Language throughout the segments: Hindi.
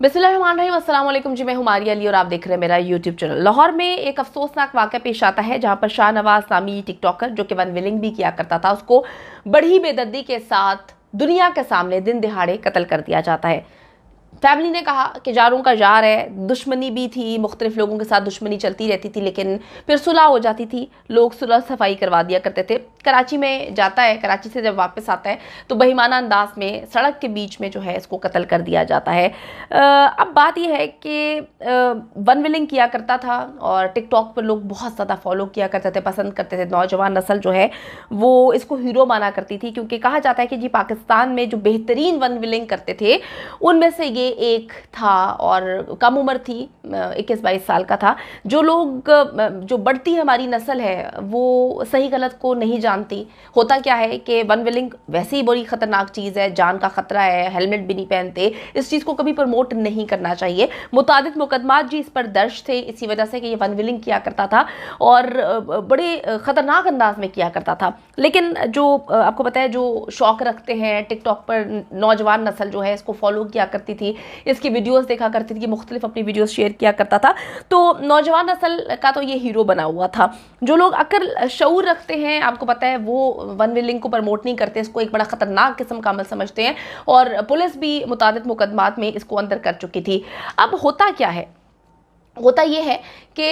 बिस्मिल्लाहिर्रहमानिर्रहीम, अस्सलाम वालेकुम जी। मैं हूं मारिया अली और आप देख रहे हैं मेरा यूट्यूब चैनल। लाहौर में एक अफसोसनाक वाक़या पेश आता है जहां पर शाहनवाज नामी टिकटॉकर जो कि वन विलिंग भी किया करता था, उसको बड़ी बेदर्दी के साथ दुनिया के सामने दिन दिहाड़े कत्ल कर दिया जाता है। फैमिली ने कहा कि जारों का जार है, दुश्मनी भी थी, मुख्तलिफ लोगों के साथ दुश्मनी चलती रहती थी, लेकिन फिर सुलह हो जाती थी, लोग सुलह सफाई करवा दिया करते थे। कराची में जाता है, कराची से जब वापस आता है तो बेईमाना अंदाज में सड़क के बीच में जो है इसको कत्ल कर दिया जाता है। अब बात यह है कि वन विलिंग किया करता था और टिकटॉक पर लोग बहुत ज़्यादा फॉलो किया करते थे, पसंद करते थे। नौजवान नस्ल जो है वो इसको हीरो माना करती थी, क्योंकि कहा जाता है कि जी पाकिस्तान में जो बेहतरीन वन विलिंग करते थे उनमें से ये एक था और कम उम्र थी, 21-22 साल का था। जो लोग जो बढ़ती हमारी नस्ल है वो सही गलत को नहीं जानती। होता क्या है कि वन विलिंग वैसे ही बड़ी ख़तरनाक चीज़ है, जान का ख़तरा है, हेलमेट भी नहीं पहनते। इस चीज़ को कभी प्रमोट नहीं करना चाहिए। मुतादिद मुकदमात जी इस पर दर्ज थे इसी वजह से कि ये वन विलिंग किया करता था और बड़े ख़तरनाक अंदाज में किया करता था। लेकिन जो आपको पता है, जो शौक़ रखते हैं टिकटॉक पर नौजवान नस्ल जो है इसको फॉलो किया करती थी, इसकी वीडियोस देखा करती थी, मुख्तलिफ अपनी वीडियोस शेयर किया करता था। तो नौजवान नस्ल का तो ये हीरो बना हुआ था। जो लोग अक्ल शऊर रखते हैं, आपको पता है, वो वन विलिंग को प्रमोट नहीं करते, इसको एक बड़ा ख़तरनाक किस्म का अमल समझते हैं और पुलिस भी मुतादिद मुकदमात में इसको अंदर कर चुकी थी। अब होता क्या है, होता ये है कि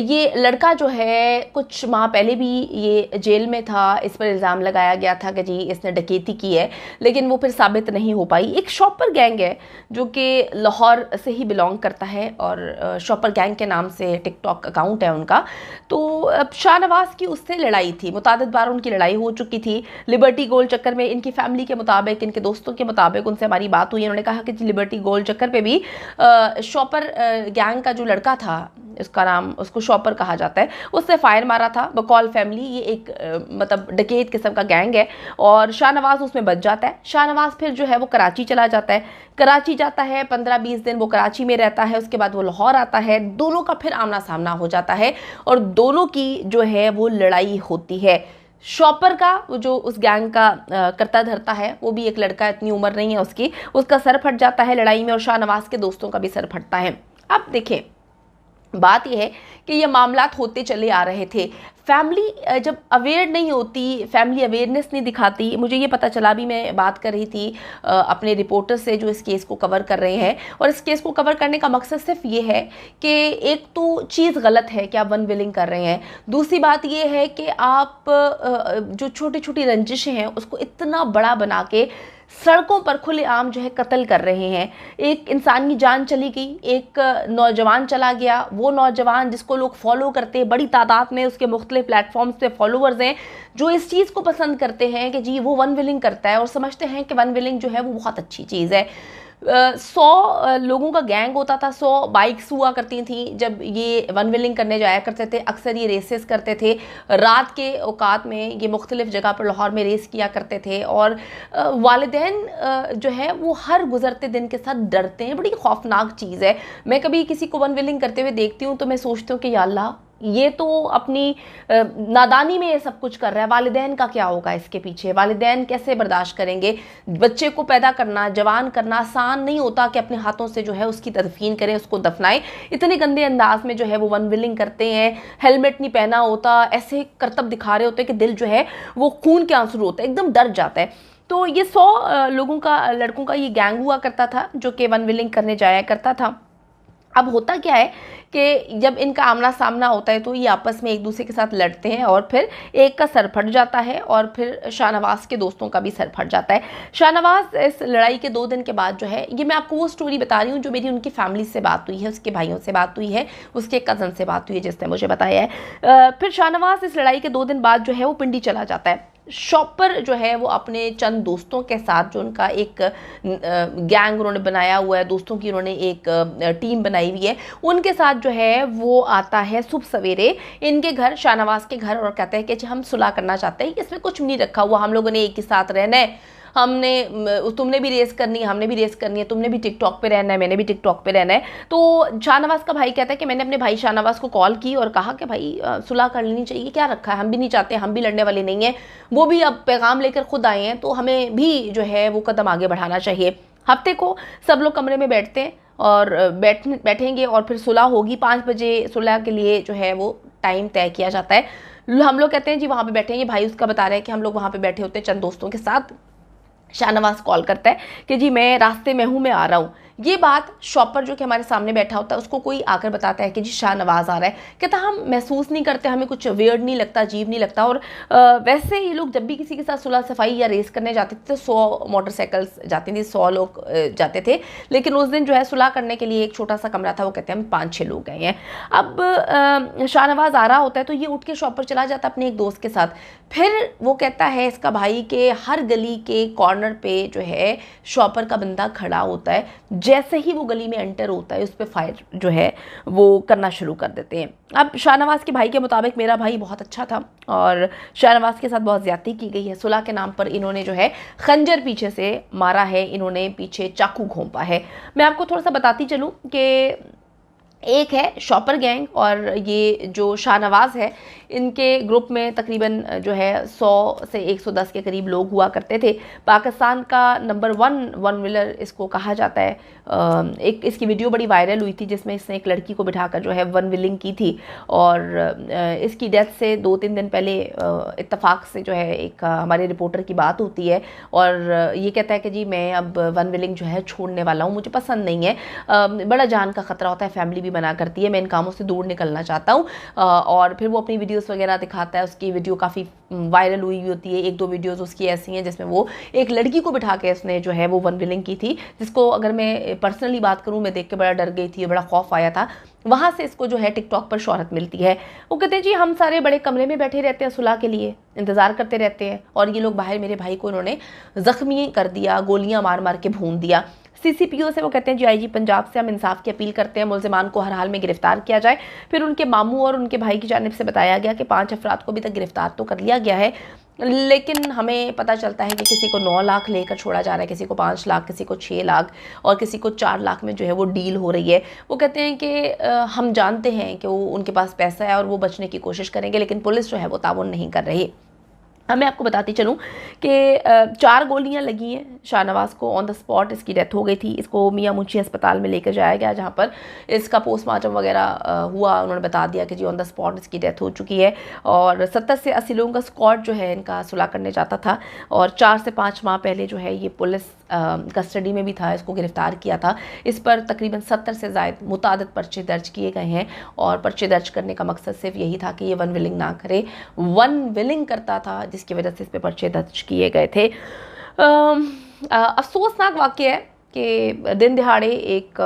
ये लड़का जो है कुछ माह पहले भी ये जेल में था। इस पर इल्ज़ाम लगाया गया था कि जी इसने डकैती की है, लेकिन वो फिर साबित नहीं हो पाई। एक शॉपर गैंग है जो कि लाहौर से ही बिलोंग करता है और शॉपर गैंग के नाम से टिकटॉक अकाउंट है उनका। तो अब शाहनवाज की उससे लड़ाई थी, मुतादिद बार उनकी लड़ाई हो चुकी थी। लिबर्टी गोल्ड चक्कर में इनकी फैमिली के मुताबिक, इनके दोस्तों के मुताबिक उनसे हमारी बात हुई। उन्होंने कहा कि जी लिबर्टी गोल्ड चक्कर पे भी शॉपर गैंग का जो लड़का था, इसका नाम, उसको शॉपर कहा जाता है, उसने फायर मारा था बकौल फैमिली। ये एक मतलब डकैत किस्म का गैंग है और शाहनवाज उसमें बच जाता है। शाहनवाज फिर जो है वो कराची चला जाता है। कराची जाता है, 15-20 दिन वो कराची में रहता है, उसके बाद वो लाहौर आता है। दोनों का फिर आमना सामना हो जाता है और दोनों की जो है वो लड़ाई होती है। शॉपर का जो उस गैंग का करता धरता है, वो भी एक लड़का, इतनी उम्र नहीं है उसकी, उसका सर फट जाता है लड़ाई में और शाहनवाज के दोस्तों का भी सर फटता है। अब देखें, बात यह है कि ये मामलात होते चले आ रहे थे। फैमिली जब अवेयर नहीं होती, फैमिली अवेयरनेस नहीं दिखाती। मुझे ये पता चला, भी मैं बात कर रही थी अपने रिपोर्टर से जो इस केस को कवर कर रहे हैं, और इस केस को कवर करने का मकसद सिर्फ ये है कि एक तो चीज़ गलत है कि आप वन विलिंग कर रहे हैं, दूसरी बात ये है कि आप जो छोटी छोटी रंजिशें हैं उसको इतना बड़ा बना के सड़कों पर खुलेआम जो है कत्ल कर रहे हैं। एक इंसान की जान चली गई, एक नौजवान चला गया। वो नौजवान जिसको लोग फॉलो करते हैं, बड़ी तादाद में उसके मुख्तलिफ प्लेटफॉर्म्स पे फॉलोअर्स हैं जो इस चीज़ को पसंद करते हैं कि जी वो वन विलिंग करता है और समझते हैं कि वन विलिंग जो है वो बहुत अच्छी चीज़ है। 100 लोगों का गैंग होता था, 100 बाइक्स हुआ करती थी जब ये वन विलिंग करने जाया करते थे। अक्सर ये रेसेस करते थे, रात के औकात में ये मुख्तलिफ जगह पर लाहौर में रेस किया करते थे और वालिदैन जो है वो हर गुजरते दिन के साथ डरते हैं। बड़ी खौफनाक चीज़ है। मैं कभी किसी को वन विलिंग करते हुए देखती हूँ तो मैं सोचती हूँ कि या अल्लाह, ये तो अपनी नादानी में ये सब कुछ कर रहा है, वालिदैन का क्या होगा इसके पीछे, वालिदैन कैसे बर्दाश्त करेंगे। बच्चे को पैदा करना, जवान करना आसान नहीं होता कि अपने हाथों से जो है उसकी तदफीन करें, उसको दफनाएं। इतने गंदे अंदाज में जो है वो वन विलिंग करते हैं। हेलमेट नहीं पहना होता, ऐसे करतब दिखा रहे होते हैं कि दिल जो है वो खून के आंसू होता है, एकदम डर जाता है। तो ये 100 लोगों का, लड़कों का ये गैंग हुआ करता था जो कि वन विलिंग करने जाया करता था। अब होता क्या है कि जब इनका आमना सामना होता है तो ये आपस में एक दूसरे के साथ लड़ते हैं और फिर एक का सर फट जाता है और फिर शाहनवाज के दोस्तों का भी सर फट जाता है। शाहनवाज इस लड़ाई के 2 दिन के बाद जो है, ये मैं आपको वो स्टोरी बता रही हूँ जो मेरी उनकी फैमिली से बात हुई है, उसके भाइयों से बात हुई है, उसके कज़न से बात हुई है जिसने मुझे बताया है। फिर शाहनवाज इस लड़ाई के 2 दिन बाद जो है वो पिंडी चला जाता है। शॉपर जो है वो अपने चंद दोस्तों के साथ, जो उनका एक गैंग उन्होंने बनाया हुआ है, दोस्तों की उन्होंने एक टीम बनाई हुई है, उनके साथ जो है वो आता है सुबह सवेरे इनके घर, शाहनवाज के घर, और कहते हैं कि हम सुलह करना चाहते हैं, इसमें कुछ नहीं रखा हुआ, हम लोगों ने एक ही साथ रहना है, तुमने भी रेस करनी है, हमने भी रेस करनी है, तुमने भी टिकटॉक पे रहना है, मैंने भी टिकटॉक पे रहना है। तो शाहनवाज का भाई कहता है कि मैंने अपने भाई शाहनवाज को कॉल की और कहा कि भाई सुलह कर लेनी चाहिए, क्या रखा है, हम भी नहीं चाहते, हम भी लड़ने वाले नहीं हैं। वो भी अब पैगाम लेकर खुद आए हैं, तो हमें भी जो है वो कदम आगे बढ़ाना चाहिए। हफ्ते को सब लोग कमरे में बैठते हैं और बैठेंगे और फिर सुलह होगी 5 बजे। सुलह के लिए जो है वो टाइम तय किया जाता है। हम लोग कहते हैं जी वहाँ पे बैठेंगे, भाई उसका बता रहे हैं कि हम लोग वहाँ पे बैठे होते हैं चंद दोस्तों के साथ। शाहनवाज कॉल करता है कि जी मैं रास्ते में हूँ, मैं आ रहा हूँ। ये बात शॉपर जो कि हमारे सामने बैठा होता है उसको कोई आकर बताता है कि जी शाहनवाज आ रहा है। कहता हम महसूस नहीं करते, हमें कुछ वियर्ड नहीं लगता, अजीब नहीं लगता। और वैसे ये लोग जब भी किसी के साथ सुलह सफाई या रेस करने जाते थे तो 100 मोटरसाइकिल्स जाती थी, 100 लोग जाते थे। लेकिन उस दिन जो है सुलह करने के लिए एक छोटा सा कमरा था, वो कहते हैं हम 5-6 लोग गए हैं। अब शाहनवाज आ रहा होता है तो ये उठ के शॉपर चला जाता है अपने एक दोस्त के साथ। फिर वो कहता है इसका भाई के हर गली के कॉर्नर पे जो है शॉपर का बंदा खड़ा होता है। जैसे ही वो गली में एंटर होता है उस पर फायर जो है वो करना शुरू कर देते हैं। अब शाहनवाज के भाई के मुताबिक मेरा भाई बहुत अच्छा था और शाहनवाज के साथ बहुत ज्यादती की गई है। सुलह के नाम पर इन्होंने जो है खंजर पीछे से मारा है, इन्होंने पीछे चाकू घोंपा है। मैं आपको थोड़ा सा बताती चलूँ कि एक है शॉपर गैंग और ये जो शाहनवाज है, इनके ग्रुप में तकरीबन जो है 100 से 110 के करीब लोग हुआ करते थे। पाकिस्तान का नंबर 1 वन व्हीलर इसको कहा जाता है। एक इसकी वीडियो बड़ी वायरल हुई थी जिसमें इसने एक लड़की को बिठाकर जो है वन व्हीलिंग की थी और इसकी डेथ से 2-3 दिन पहले इत्तेफाक से जो है एक हमारे रिपोर्टर की बात होती है और ये कहता है कि जी मैं अब वन व्हीलिंग जो है छोड़ने वाला हूँ, मुझे पसंद नहीं है, बड़ा जान का खतरा होता है, फैमिली भी मना करती है, मैं इन कामों से दूर निकलना चाहता हूँ। और फिर वो अपनी वीडियोस वगैरह दिखाता है। उसकी वीडियो काफ़ी वायरल हुई होती है। 1-2 वीडियोस उसकी ऐसी हैं जिसमें वो एक लड़की को बिठा के उसने जो है वो वन व्हीलिंग की थी, जिसको अगर मैं पर्सनली बात करूँ मैं देख के बड़ा डर गई थी, बड़ा खौफ आया था। वहाँ से इसको जो है टिकटॉक पर शोहरत मिलती है। वो कहते हैं जी हम सारे बड़े कमरे में बैठे रहते हैं, सुलह के लिए इंतज़ार करते रहते हैं और ये लोग बाहर मेरे भाई को इन्होंने ज़ख्मी कर दिया, गोलियां मार मार के भून दिया। सीसीपीओ से वो कहते हैं जी आईजी पंजाब से हम इंसाफ की अपील करते हैं, मुलजिमान को हर हाल में गिरफ्तार किया जाए। फिर उनके मामू और उनके भाई की जानिब से बताया गया कि 5 अफराद को अभी तक गिरफ्तार तो कर लिया गया है, लेकिन हमें पता चलता है कि किसी को 9 लाख लेकर छोड़ा जा रहा है, किसी को 5 लाख, किसी को 6 लाख और किसी को 4 लाख में जो है वो डील हो रही है। वो कहते हैं कि हम जानते हैं कि वो उनके पास पैसा है और वो बचने की कोशिश करेंगे, लेकिन पुलिस जो है वो ताउन नहीं कर रही। मैं आपको बताती चलूँ कि 4 गोलियां लगी हैं शाहनवाज को, ऑन द स्पॉट इसकी डेथ हो गई थी। इसको मियां मुंशी अस्पताल में लेकर जाया गया जहां पर इसका पोस्टमार्टम वगैरह हुआ। उन्होंने बता दिया कि जी ऑन द स्पॉट इसकी डेथ हो चुकी है और 70 से 80 लोगों का स्क्वाड जो है इनका सुलह करने जाता था और 4 से 5 माह पहले जो है ये पुलिस कस्टडी में भी था, इसको गिरफ्तार किया था। इस पर तकरीबन 70 से ज़ायद मुतादिद पर्चे दर्ज किए गए हैं और पर्चे दर्ज करने का मकसद सिर्फ यही था कि ये वन व्हीलिंग ना करे। वन व्हीलिंग करता था जिसकी वजह से इस पे पर्चे दर्ज किए गए थे। अफसोसनाक वाक़या है कि दिन दिहाड़े एक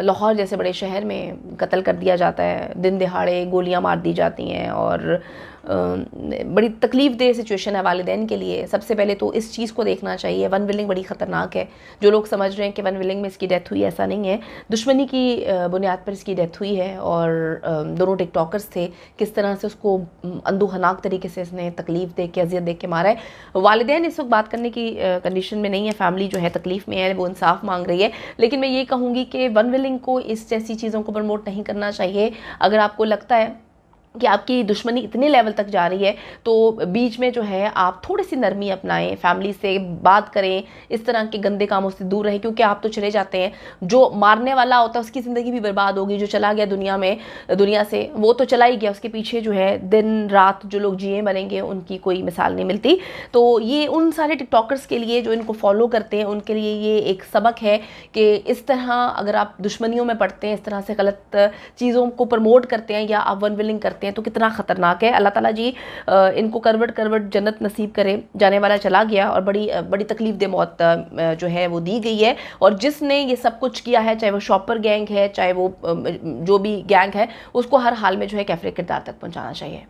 लाहौर जैसे बड़े शहर में कत्ल कर दिया जाता है, दिन दिहाड़े गोलियां मार दी जाती हैं और बड़ी तकलीफ देह सिचुएशन है वालिदैन के लिए। सबसे पहले तो इस चीज़ को देखना चाहिए, वन व्हीलिंग बड़ी ख़तरनाक है। जो लोग समझ रहे हैं कि वन व्हीलिंग में इसकी डेथ हुई, ऐसा नहीं है, दुश्मनी की बुनियाद पर इसकी डेथ हुई है। और दोनों टिकटॉकर्स थे, किस तरह से उसको अंदोहनाक तरीके से इसने तकलीफ दे के, अजियत दे के मारा है। वालिदैन इस वक्त बात करने की कंडीशन में नहीं है, फैमिली जो है तकलीफ में है, वो इंसाफ मांग रही है। लेकिन मैं ये कहूँगी कि वन व्हीलिंग को, इस जैसी चीज़ों को प्रमोट नहीं करना चाहिए। अगर आपको लगता है कि आपकी दुश्मनी इतने लेवल तक जा रही है तो बीच में जो है आप थोड़ी सी नरमी अपनाएं, फैमिली से बात करें, इस तरह के गंदे कामों से दूर रहें, क्योंकि आप तो चले जाते हैं, जो मारने वाला होता है उसकी ज़िंदगी भी बर्बाद होगी। जो चला गया दुनिया से वो तो चला ही गया, उसके पीछे जो है दिन रात जो लोग जिए मरेंगे उनकी कोई मिसाल नहीं मिलती। तो ये उन सारे टिकटॉकर्स के लिए जो इनको फॉलो करते हैं उनके लिए ये एक सबक है कि इस तरह अगर आप दुश्मनियों में पड़ते हैं, इस तरह से गलत चीज़ों को प्रमोट करते हैं या आप वन व्हीलिंग करते हैं तो कितना ख़तरनाक है। अल्लाह ताला जी इनको करवट जन्नत नसीब करे। जाने वाला चला गया और बड़ी तकलीफ दे मौत जो है वो दी गई है। और जिसने ये सब कुछ किया है, चाहे वो शॉपर गैंग है, चाहे वो जो भी गैंग है, उसको हर हाल में जो है कैफरे किरदार तक पहुँचाना चाहिए।